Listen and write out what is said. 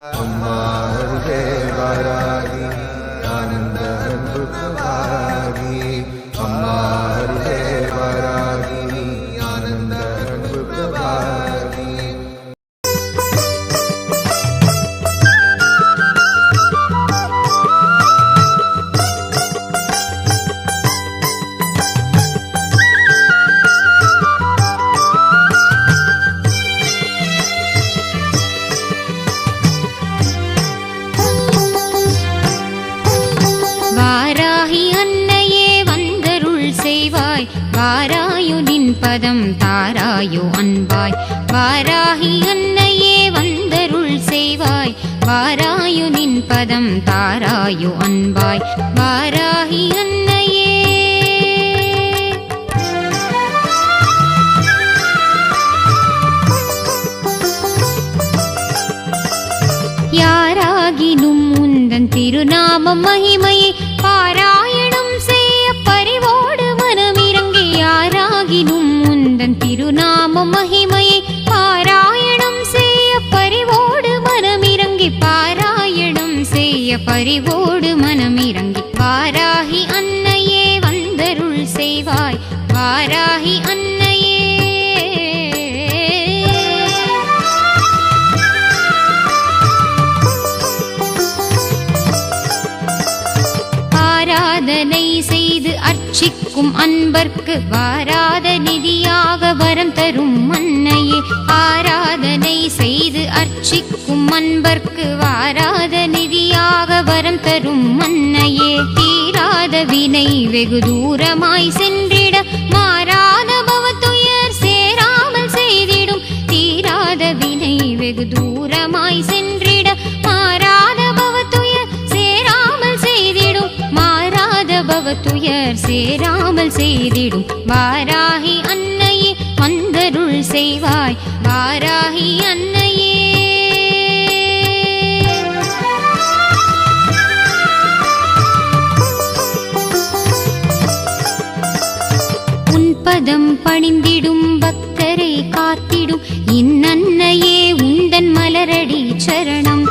அம்மா அருகே வாராகி ஆனந்த அன்பு வாராகி அம்மா அருகே வாராகி ஆனந்த அன்பு வாராகி வாராயு நின் பதம் தாராயோ அன்பாய் வாராகி அன்னையே வந்தருள் செய்வாய் வாராயு நின் பதம் தாராயோ அன்பாய் வாராகி அன்னையே யாராகினும் உந்தன் திருநாமம் மகிமையை பாராயணம் செய்ய பரிவோடு மனமிறங்கி யாராகினும் உந்தன் திருநாமம் மகிமையை பாராயணம் செய்ய பரிவோடு மனமிறங்கி பாராயணம் செய்ய பரிவோடு மனமிறங்கி வாராகி அன்னையே வந்தருள் செய்வாய் வாராகி அன்னையே ஆராதனை செய்து அர்ச்சிக்கும் அன்பர்க்கு வாராத நிதியாக வரம் தரும் அன்னையே ஆராதனை செய்து அர்ச்சிக்கும் அன்பர்க்கு வாராத நிதியாக வரம் தரும் அன்னையே தீராத வினை வெகு தூரமாய் சென்றிட மாறாத பவத்துயர் சேராமல் செய்திடும் தீராத வினை வெகு தூரமாய் சென்றிட மாறாத பவத்துயர் சேராமல் செய்திடும் மாறாத பவத்துயர் சேராமல் செய்திடும் வாராகி அன்னையே வந்தருள் செய்வாய் வாராகி அன்னையே உன் பதம் பணிந்திடும் பக்தரை காத்திடும் இன்னன்னையே உந்தன் மலரடி சரணம்